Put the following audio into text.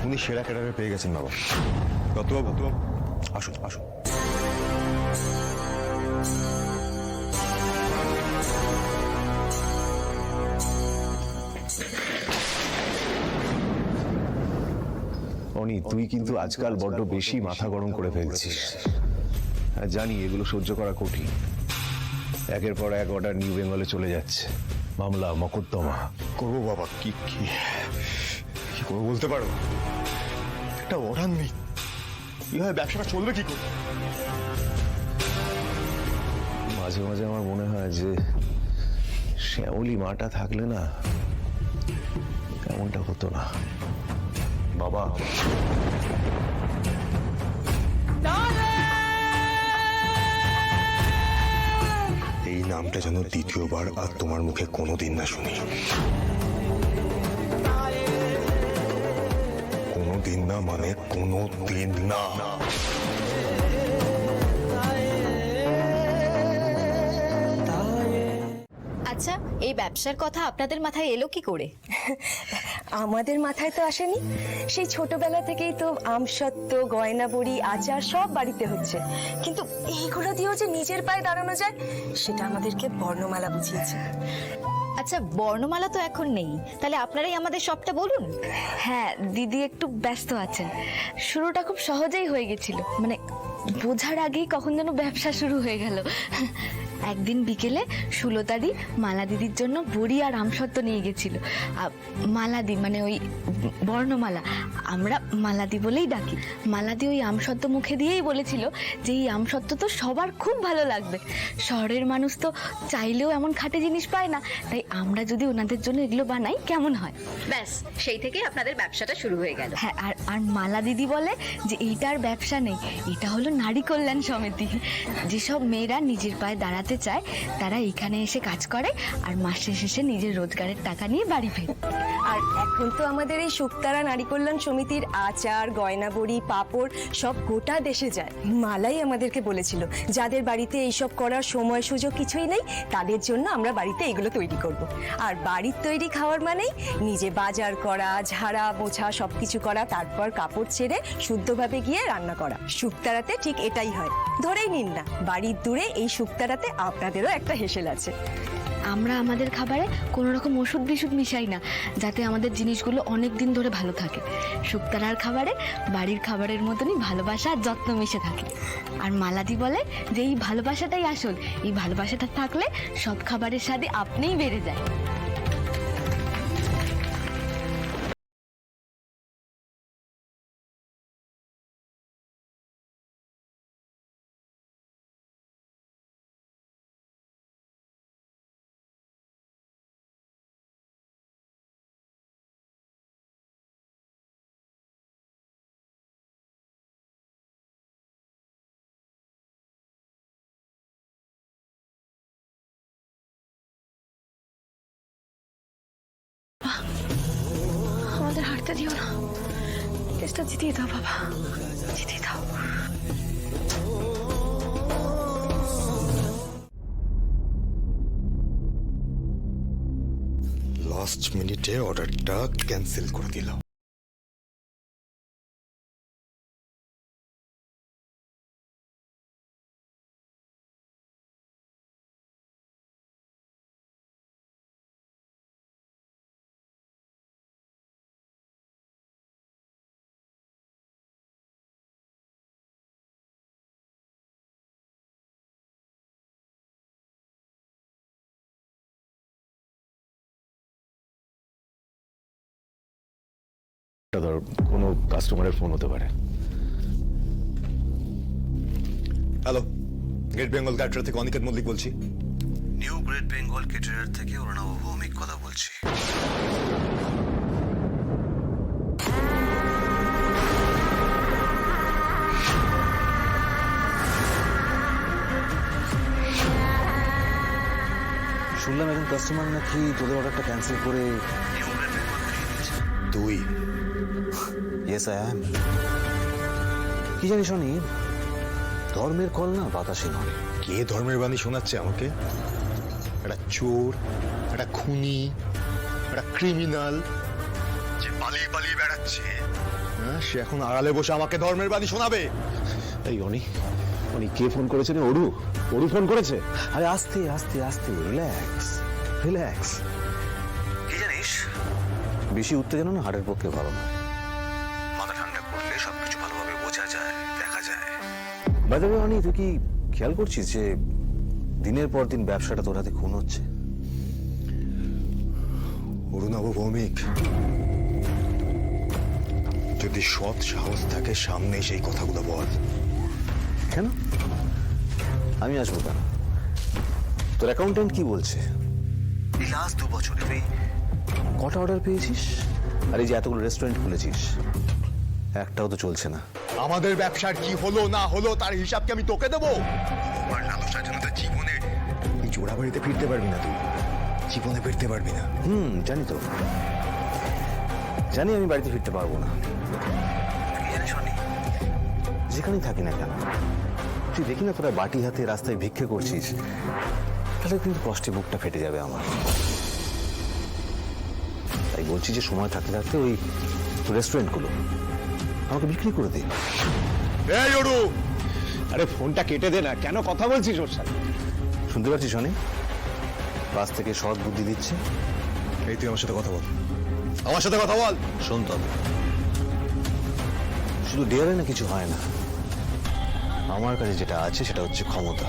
উনি সেরা ক্যাডারে পেয়ে গেছেন বাবা। দত্তবাবু আসুন আসুন। অনি, তুই কিন্তু আজকাল বড্ড বেশি মাথা গরম করে ফেলছিস। জানি এগুলো সহ্য করা কঠিন। একের পর এক অর্ডার নিউ বেঙ্গলে চলে যাচ্ছে, মামলা মকদ্দমা। করবো বাবা, কি কি করবো বলতে পারো? একটা অর্ডার নেই, কিভাবে ব্যবসাটা চলবে কি করে? মাঝে মাঝে আমার মনে হয় যে শ্যামলী মাটা থাকলে না এমনটা হতো না। বাবা, এই নামটা যেন দ্বিতীয়বার আর তোমার মুখে কোনোদিন না শুনি। কোনোদিন না মানে কোনোদিন না। আচ্ছা, এই ব্যবসার কথা আপনাদের মাথায় এলো কি করে? আমাদের মাথায় তো আসেনি। সেই ছোটবেলা থেকেই তো আমসত্ত্ব, গয়না বড়ি, আচার সব বাড়িতে হচ্ছে, কিন্তু এইগুলো দিয়েও যে নিজের পায়ে দাঁড়ানো যায় সেটা আমাদেরকে বর্ণমালা বুঝিয়েছে। আচ্ছা, বর্ণমালা তো এখন নেই, তাহলে আপনারাই আমাদের সবটা বলুন। হ্যাঁ, দিদি একটু ব্যস্ত আছেন। শুরুটা খুব সহজেই হয়ে গেছিল, মানে বোঝার আগেই কখন যেন ব্যবসা শুরু হয়ে গেল। একদিন বিকেলে সুলতাদি মালা দিদির জন্য বড়ি আর আমসত্ত্ব নিয়ে গেছিল। মালাদি মানে ওই বর্ণমালা, আমরা মালাদি বলেই ডাকি। মালাদি ওই আমসত্ত্ব মুখে দিয়েই বলেছিল যে এই আমসত্ত্ব তো সবার খুব ভালো লাগবে, শহরের মানুষ তো চাইলেও এমন খাঁটি জিনিস পায় না, তাই আমরা যদি ওনাদের জন্য এগুলো বানাই কেমন হয়। ব্যাস, সেই থেকেই আপনাদের ব্যবসাটা শুরু হয়ে গেল। হ্যাঁ, আর মালা দিদি বলে যে এইটার ব্যবসা নেই, এটা হলো নারী কল্যাণ সমিতি। যেসব মেয়েরা নিজের পায়ে দাঁড়াতে চায় তারা এখানে এসে কাজ করে আর মাসের শেষে নিজের রোজগারের টাকা নিয়ে বাড়ি ফেরে। আর এখন তো আমাদের এই শুক্তারা নারী কল্যাণ সমিতির আচার, গয়না বড়ি, পাপড় সব গোটা দেশে যায়। মালাই আমাদেরকে বলেছিল যাদের বাড়িতে এইসব করার সময় সুযোগ কিছুই নেই তাদের জন্য আমরা বাড়িতে এগুলো তৈরি করব। আর বাড়ির তৈরি খাওয়ার মানেই নিজে বাজার করা, ঝাড়া মোছা সবকিছু করা, তারপর কাপড় ছেড়ে শুদ্ধভাবে গিয়ে রান্না করা। শুক্তারাতে ঠিক এটাই হয়। ধরেই নিন না, বাড়ির দূরে এই শুক্তারাতে আপনাদেরও একটা হেসেল আছে। আমরা আমাদের খাবারে কোনো রকম ওষুধ বিশুধ মিশাই না, যাতে আমাদের জিনিসগুলো অনেক দিন ধরে ভালো থাকে। শুক্তারার খাবারে বাড়ির খাবারের মতনই ভালোবাসা আর যত্ন মিশে থাকে। আর মালাদি বলে যে এই ভালোবাসাটাই আসল, এই ভালোবাসাটা থাকলে সব খাবারের স্বাদে আপনিই বেড়ে যায়। আমাদের হাঁটতে দিও না, কেসটা জিতিয়ে দাও বাবা, জিতিয়ে দাও। লাস্ট মিনিটে অর্ডারটা ক্যান্সেল করে দিলাম। ধর কোনো কাস্টমারের ফোন হতে পারে। হ্যালো, গ্রেট বেঙ্গল ক্যাটারার থেকে অনিকেত মল্লিক বলছি। নিউ গ্রেট বেঙ্গল ক্যাটারার থেকে অরুণাভ ভৌমিক কথা বলছি। শুনলাম এখন কাস্টমার নাকি তোদের অর্ডারটা ক্যান্সেল করে নিউ গ্রেট বেঙ্গল ফিরিয়ে দিয়েছে। তুই? Yes I am. কি জানিস অনি, ধর্মের কল না বাতাসে নড়ে। কে ধর্মের বাণী শোনাচ্ছে আমাকে? একটা চোর, একটা খুনি, একটা ক্রিমিনাল, যে পালিয়ে পালিয়ে বেড়াচ্ছে, হ্যাঁ, সে এখন আড়ালে বসে আমাকে ধর্মের বাণী শোনাবে। এই অনি, কে ফোন করেছে রে? অরু ফোন করেছে? আরে আস্তে আস্তে আস্তে, রিল্যাক্স রিল্যাক্স। কি জানিস, বেশি উত্তেজনা না হার্টের পক্ষে ভালো না। মাথা ঠান্ডা করলে সবকিছু ভালোভাবে বোঝা যায়, দেখা যায়। বাই দ্য ওয়ে অনি, তুই কি খেয়াল করছিস যে দিনের পর দিন ব্যবসাটা তোর হাতে খুন হচ্ছে? অরুণাভ ভৌমিক, যদি সৎ সাহস থাকে সামনে সেই কথাগুলো বল। কেন আমি আসবো কেন? তোর অ্যাকাউন্টেন্ট কি বলছে? এই লাস্ট 2 বছরে তুই কটা অর্ডার পেয়েছিস? আর এই যে এতগুলো রেস্টুরেন্ট খুলেছিস, একটাও তো চলছে না। আমাদের ব্যবসার কি হলো না হলো তার হিসাব কি আমি তোকে দেবো? আমার লালসার জন্য তোর জীবনে এই জোড়া বাড়িতে ফিরতে পারবি না, তুই জীবনে ফিরতে পারবি না। জানি তো, জানি আমি বাড়িতে ফিরতে পারবো না। যেখানেই থাকি না কেন, তুই দেখি না তোরা বাটি হাতে রাস্তায় ভিক্ষে করছিস, তাহলে কিন্তু কষ্টে বুকটা ফেটে যাবে আমার। তাই বলছি যে সময় থাকতে থাকতে ওই রেস্টুরেন্টগুলো আমাকে বিক্রি করে দে। এই অরু, আরে ফোনটা কেটে দে না, কেন কথা বলছিস ওর সাথে? শুনতে পাচ্ছিস অনেক? পাশ থেকে সৎ বুদ্ধি দিচ্ছে। এই তুই আমার সাথে কথা বল, আমার সাথে কথা বল। শোন তবে, শুধু ডেয়ারে না কিছু হয় না, আমার কাছে যেটা আছে সেটা হচ্ছে ক্ষমতা।